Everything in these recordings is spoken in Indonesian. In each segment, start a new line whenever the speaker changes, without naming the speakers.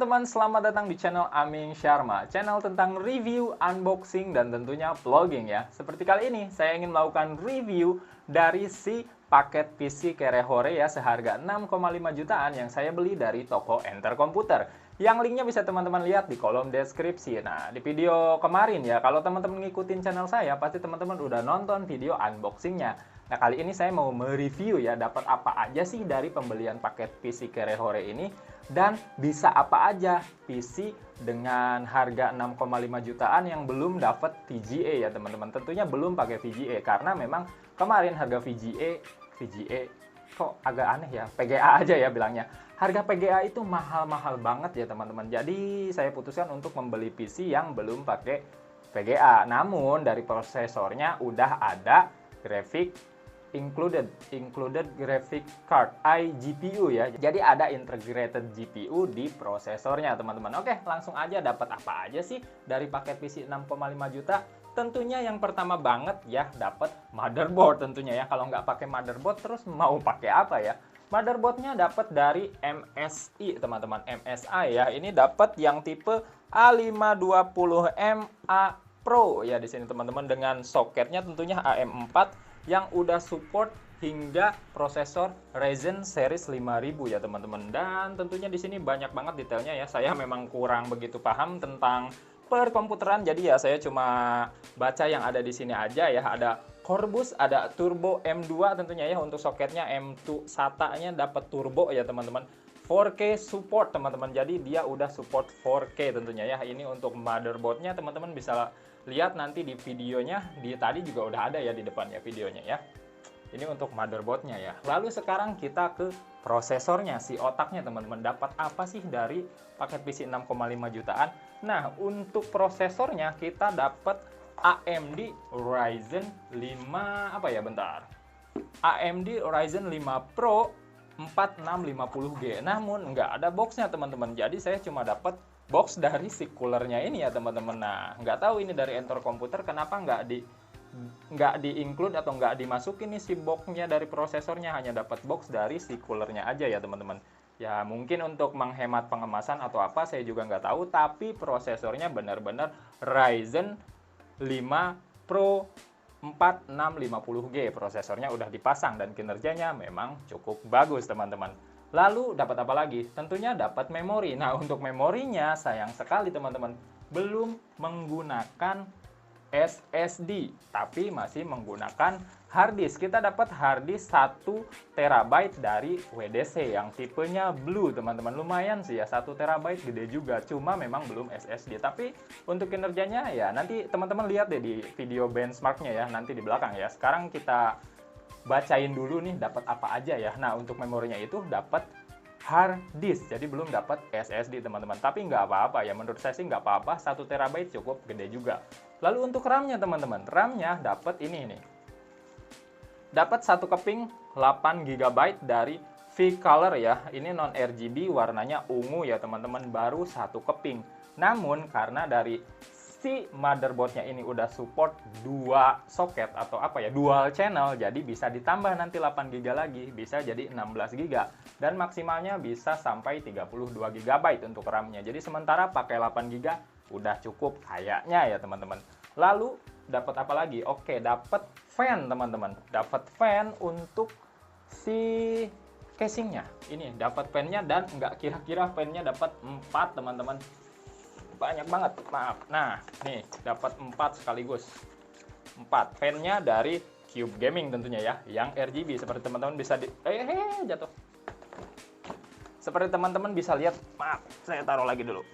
teman-teman, selamat datang di channel Aming Sharma, channel tentang review, unboxing, dan tentunya vlogging ya. Seperti kali ini, saya ingin melakukan review dari si paket PC Kerehore ya, seharga 6,5 jutaan yang saya beli dari toko Enter Komputer. Yang linknya bisa teman-teman lihat di kolom deskripsi. Nah, di video kemarin ya, kalau teman-teman ngikutin channel saya, pasti teman-teman udah nonton video unboxingnya. Nah, kali ini saya mau mereview ya, dapat apa aja sih dari pembelian paket PC Kerehore ini, dan bisa apa aja PC dengan harga 6,5 jutaan yang belum dapat VGA ya teman-teman. Tentunya belum pakai VGA karena memang kemarin harga VGA kok agak aneh ya, PGA aja ya bilangnya. Harga PGA itu mahal-mahal banget ya teman-teman. Jadi saya putuskan untuk membeli PC yang belum pakai VGA. Namun dari prosesornya udah ada grafik included graphic card iGPU ya. Jadi ada integrated GPU di prosesornya teman-teman. Oke, langsung aja dapat apa aja sih dari paket PC 6,5 juta? Tentunya yang pertama banget ya dapat motherboard tentunya ya. Kalau nggak pakai motherboard terus mau pakai apa ya? Motherboardnya dapat dari MSI teman-teman, MSI ya. Ini dapat yang tipe A520MA Pro ya di sini teman-teman, dengan soketnya tentunya AM4 yang udah support hingga prosesor Ryzen series 5000 ya teman-teman. Dan tentunya di sini banyak banget detailnya ya. Saya memang kurang begitu paham tentang perkomputeran, jadi ya saya cuma baca yang ada di sini aja ya. Ada Corvus, ada Turbo M2 tentunya ya, untuk soketnya M2 SATA-nya dapat turbo ya teman-teman. 4K support teman-teman, jadi dia udah support 4K tentunya ya. Ini untuk motherboardnya teman-teman bisa lihat nanti di videonya, di tadi juga udah ada ya di depannya videonya ya. Ini untuk motherboardnya ya. Lalu sekarang kita ke prosesornya, si otaknya teman-teman. Dapat apa sih dari paket PC 6,5 jutaan? Nah, untuk prosesornya kita dapat AMD Ryzen 5 apa ya bentar. AMD Ryzen 5 Pro 4650G. Namun nggak ada boxnya teman-teman. Jadi saya cuma dapat box dari si coolernya ini ya teman-teman. Nah, nggak tahu ini dari Enter Komputer kenapa nggak di-include atau nggak dimasukin nih si boxnya dari prosesornya, hanya dapat box dari si coolernya aja ya teman-teman. Ya mungkin untuk menghemat pengemasan atau apa saya juga nggak tahu, tapi prosesornya benar-benar Ryzen 5 Pro 4650G. Prosesornya udah dipasang dan kinerjanya memang cukup bagus teman-teman. Lalu dapat apa lagi? Tentunya dapat memori. Nah, untuk memorinya sayang sekali teman-teman, belum menggunakan SSD, tapi masih menggunakan harddisk. Kita dapat harddisk 1 TB dari WDC yang tipenya Blue teman-teman. Lumayan sih ya, 1 TB gede juga, cuma memang belum SSD. Tapi untuk kinerjanya ya nanti teman-teman lihat deh di video benchmarknya ya, nanti di belakang ya. Sekarang kita bacain dulu nih dapat apa aja ya. Nah, untuk memorinya itu dapat hard disk, jadi belum dapat SSD teman-teman. Tapi nggak apa-apa ya, menurut saya sih nggak apa-apa, 1 TB cukup gede juga. Lalu untuk RAM-nya teman-teman, RAM-nya dapat ini nih. Dapat satu keping 8 GB dari V-Color ya. Ini non RGB, warnanya ungu ya teman-teman, baru satu keping. Namun karena dari si motherboardnya ini udah support 2 soket atau apa ya, dual channel, jadi bisa ditambah nanti 8 GB lagi, bisa jadi 16 GB, dan maksimalnya bisa sampai 32 GB untuk RAM-nya. Jadi sementara pakai 8 GB udah cukup kayaknya ya teman-teman. Lalu dapat apa lagi? Oke, dapat fan teman-teman, dapat fan untuk si casingnya. Ini dapat fan-nya, dan nggak kira-kira fan-nya dapat 4 teman-teman. Banyak banget, maaf. Nah, nih dapat 4 sekaligus. 4 fan-nya dari Cube Gaming tentunya ya, yang RGB. Seperti teman-teman bisa jatuh. Seperti teman-teman bisa lihat, maaf, saya taruh lagi dulu.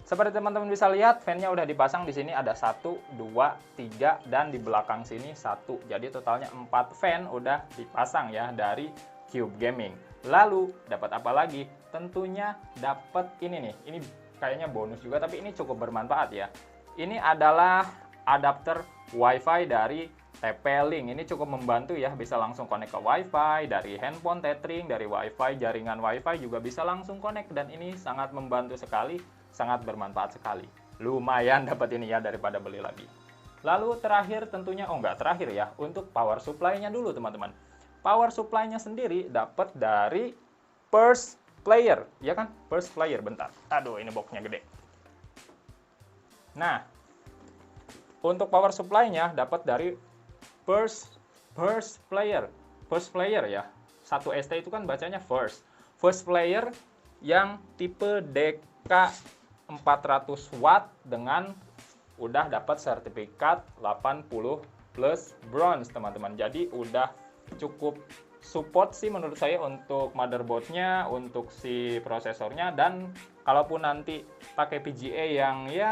Seperti teman-teman bisa lihat, fan-nya udah dipasang di sini, ada 1, 2, 3, dan di belakang sini 1. Jadi totalnya 4 fan udah dipasang ya dari Cube Gaming. Lalu dapat apa lagi? Tentunya dapat ini nih. Ini kayaknya bonus juga, tapi ini cukup bermanfaat ya. Ini adalah adapter WiFi dari TP-Link. Ini cukup membantu ya, bisa langsung connect ke WiFi dari handphone tethering, dari WiFi, jaringan WiFi juga bisa langsung connect, dan ini sangat membantu sekali, sangat bermanfaat sekali. Lumayan dapat ini ya daripada beli lagi. Lalu terakhir tentunya, nggak terakhir ya, untuk power supply-nya dulu teman-teman. Power supply-nya sendiri dapat dari First player, ya kan? First player, bentar. Aduh, ini boxnya gede. Nah, untuk power supply-nya dapat dari first player. First player ya. 1 ST itu kan bacanya first. First player yang tipe DK 400 watt dengan udah dapat sertifikat 80 plus bronze, teman-teman. Jadi udah cukup support sih menurut saya untuk motherboardnya, untuk si prosesornya, dan kalaupun nanti pakai PGA yang ya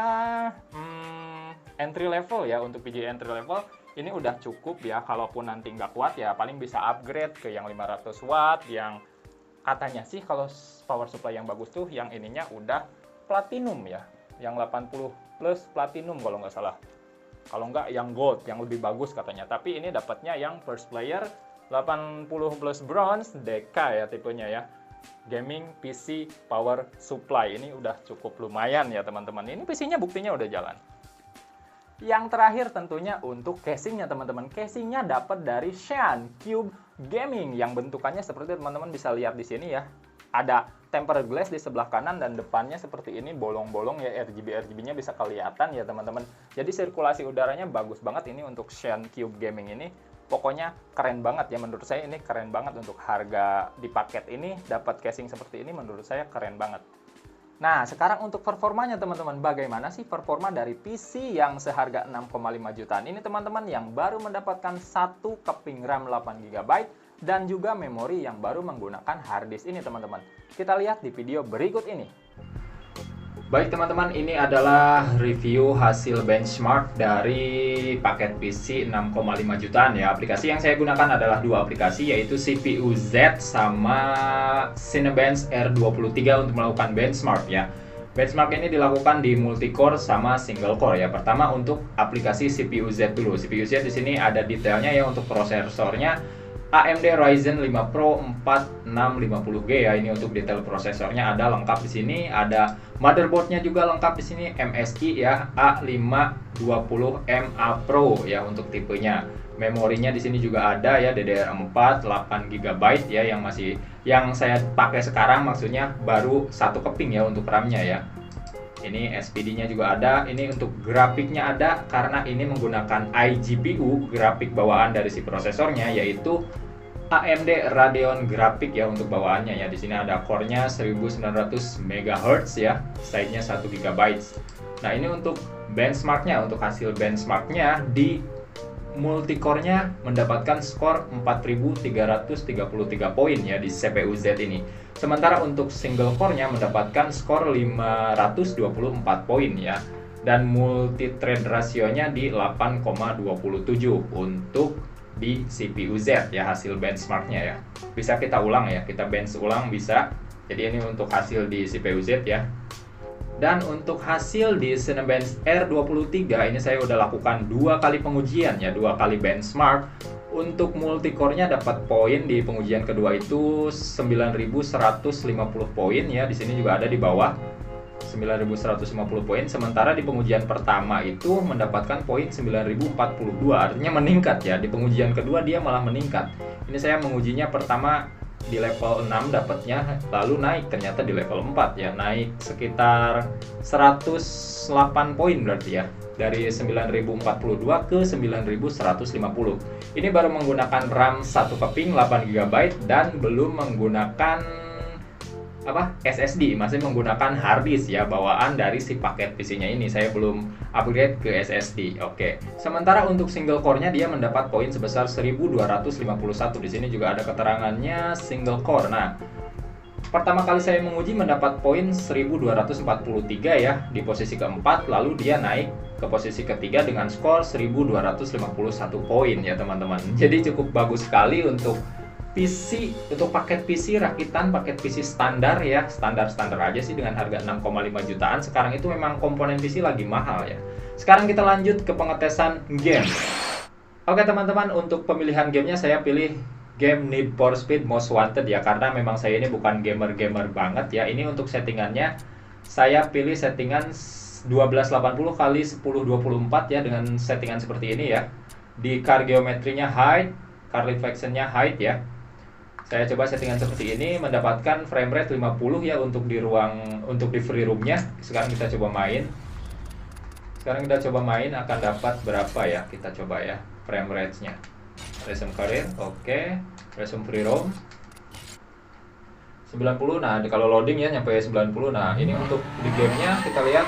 entry level ya, untuk PGA entry level ini udah cukup ya. Kalaupun nanti nggak kuat ya paling bisa upgrade ke yang 500 watt, yang katanya sih kalau power supply yang bagus tuh yang ininya udah platinum ya, yang 80 plus platinum kalau nggak salah. Kalau nggak yang gold, yang lebih bagus katanya. Tapi ini dapatnya yang first player 80 plus bronze DK ya tipenya ya. Gaming PC power supply ini udah cukup lumayan ya teman-teman. Ini PC-nya buktinya udah jalan. Yang terakhir tentunya untuk casingnya teman-teman. Casingnya dapat dari Xeon Cube Gaming yang bentukannya seperti teman-teman bisa lihat di sini ya. Ada tempered glass di sebelah kanan dan depannya seperti ini bolong-bolong ya, RGB-nya bisa kelihatan ya teman-teman. Jadi sirkulasi udaranya bagus banget ini untuk Xeon Cube Gaming ini. Pokoknya keren banget ya, menurut saya ini keren banget untuk harga di paket ini, dapat casing seperti ini menurut saya keren banget. Nah, sekarang untuk performanya teman-teman, bagaimana sih performa dari PC yang seharga 6,5 jutaan ini teman-teman, yang baru mendapatkan satu keping RAM 8 GB dan juga memori yang baru menggunakan harddisk ini teman-teman. Kita lihat di video berikut ini. Baik teman-teman, ini adalah review hasil benchmark dari paket PC 6,5 jutaan ya. Aplikasi yang saya gunakan adalah dua aplikasi, yaitu CPU Z sama Cinebench R23 untuk melakukan benchmark ya. Benchmark ini dilakukan di multicore sama single core ya. Pertama untuk aplikasi CPU Z dulu. CPU Z di sini ada detailnya ya, untuk prosesornya AMD Ryzen 5 Pro 4650G ya. Ini untuk detail prosesornya ada lengkap di sini. Ada motherboardnya juga lengkap di sini, MSI ya, A520MA Pro ya untuk tipenya. Memorinya di sini juga ada ya, DDR4 8 GB ya, yang saya pakai sekarang, maksudnya baru satu keping ya untuk RAM-nya ya. Ini SPD-nya juga ada. Ini untuk grafiknya ada, karena ini menggunakan iGPU, grafik bawaan dari si prosesornya, yaitu AMD Radeon Graphic ya untuk bawaannya ya. Di sini ada core-nya 1900 MHz ya, size-nya 1 GB. Nah, ini untuk benchmark-nya, untuk hasil benchmark-nya di multicore-nya mendapatkan skor 4333 poin ya di CPU Z ini. Sementara untuk single core-nya mendapatkan skor 524 poin ya. Dan multi thread rasionya di 8,27 untuk di CPU Z ya, hasil benchmark-nya ya. Bisa kita ulang ya, kita bench ulang bisa. Jadi ini untuk hasil di CPU Z ya. Dan untuk hasil di Cinebench R23 ini saya udah lakukan 2 kali pengujian ya, 2 kali benchmark. Untuk multicore-nya dapat poin di pengujian kedua itu 9150 poin ya. Di sini juga ada di bawah 9150 poin. Sementara di pengujian pertama itu mendapatkan poin 9042, artinya meningkat ya. Di pengujian kedua dia malah meningkat. Ini saya mengujinya pertama di level 6 dapatnya, lalu naik ternyata di level 4 ya, naik sekitar 108 poin berarti ya, dari 9042 ke 9150. Ini baru menggunakan RAM 1 keping 8 GB dan belum menggunakan SSD, masih menggunakan harddisk ya, bawaan dari si paket PC-nya ini. Saya belum upgrade ke SSD. Oke. Sementara untuk single core-nya dia mendapat poin sebesar 1251. Di sini juga ada keterangannya single core. Nah, pertama kali saya menguji mendapat poin 1243 ya di posisi keempat, lalu dia naik ke posisi ketiga dengan skor 1251 poin ya teman-teman. Jadi cukup bagus sekali untuk PC, untuk paket PC rakitan, paket PC standar ya, standar-standar aja sih dengan harga 6,5 jutaan. Sekarang itu memang komponen PC lagi mahal ya. Sekarang kita lanjut ke pengetesan game. Oke teman-teman, untuk pemilihan gamenya saya pilih game Need for Speed Most Wanted ya, karena memang saya ini bukan gamer-gamer banget ya. Ini untuk settingannya saya pilih settingan 1280 x 1024 ya, dengan settingan seperti ini ya. Di car geometrinya height, car reflectionnya height ya. Saya coba settingan seperti ini, mendapatkan frame rate 50 ya untuk di free roomnya. Sekarang kita coba main. Sekarang kita coba main, akan dapat berapa ya? Kita coba ya frame rate-nya. Resume career, oke. Resume free roam 90. Nah, kalau loading ya nyampe 90. Nah, ini untuk di gamenya kita lihat.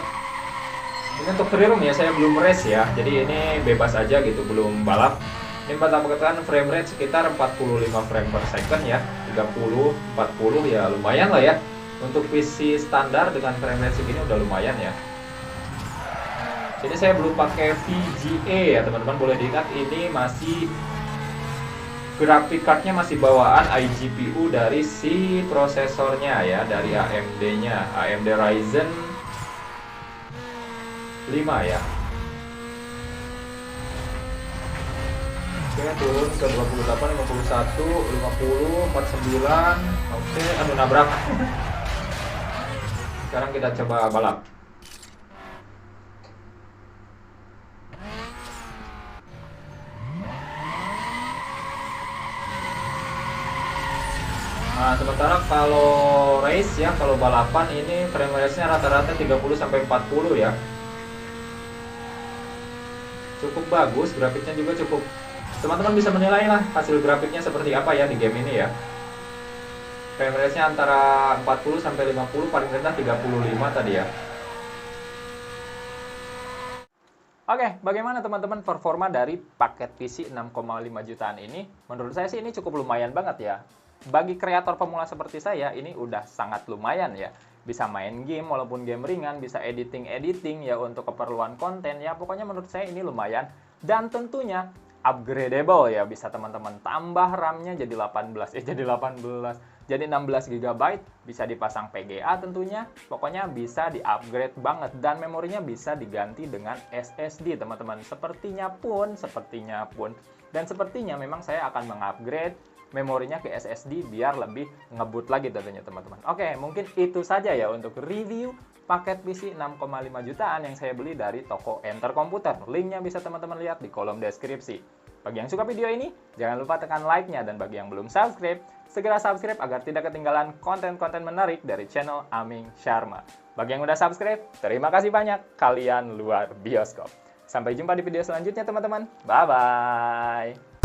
Ini untuk free roam ya, saya belum race ya. Jadi ini bebas aja gitu, belum balap. Ini mendapatkan frame rate sekitar 45 frame per second ya. 30, 40 ya lumayan lah ya. Untuk PC standar dengan frame rate segini udah lumayan ya. Ini saya belum pakai VGA ya teman-teman, boleh diingat ini masih grafik cardnya masih bawaan iGPU dari si prosesornya ya, dari AMD-nya, AMD Ryzen 5 ya. Oke, turun ke 28, 51, 50, 49. Oke, aduh nabrak. Sekarang kita coba balap. Nah, sementara kalau race ya, kalau balapan ini frame rate-nya rata-rata 30 sampai 40 ya. Cukup bagus, grafiknya juga cukup. Teman-teman bisa menilai lah hasil grafiknya seperti apa ya di game ini ya. Frame rate-nya antara 40 sampai 50, paling rendah 35 tadi ya. Oke, bagaimana teman-teman performa dari paket PC 6,5 jutaan ini? Menurut saya sih ini cukup lumayan banget ya. Bagi kreator pemula seperti saya, ini udah sangat lumayan ya. Bisa main game walaupun game ringan, bisa editing ya untuk keperluan konten ya. Pokoknya menurut saya ini lumayan. Dan tentunya upgradable ya, bisa teman-teman tambah RAM-nya jadi 16 GB, bisa dipasang PGA tentunya. Pokoknya bisa di-upgrade banget dan memorinya bisa diganti dengan SSD teman-teman. Sepertinya memang saya akan mengupgrade memorinya ke SSD biar lebih ngebut lagi tentunya teman-teman. Oke, mungkin itu saja ya untuk review paket PC 6,5 jutaan yang saya beli dari toko Enter Komputer. Linknya bisa teman-teman lihat di kolom deskripsi. Bagi yang suka video ini, jangan lupa tekan like-nya, dan bagi yang belum subscribe, segera subscribe agar tidak ketinggalan konten-konten menarik dari channel Aming Sharma. Bagi yang udah subscribe, terima kasih banyak, kalian luar bioskop. Sampai jumpa di video selanjutnya teman-teman. Bye-bye.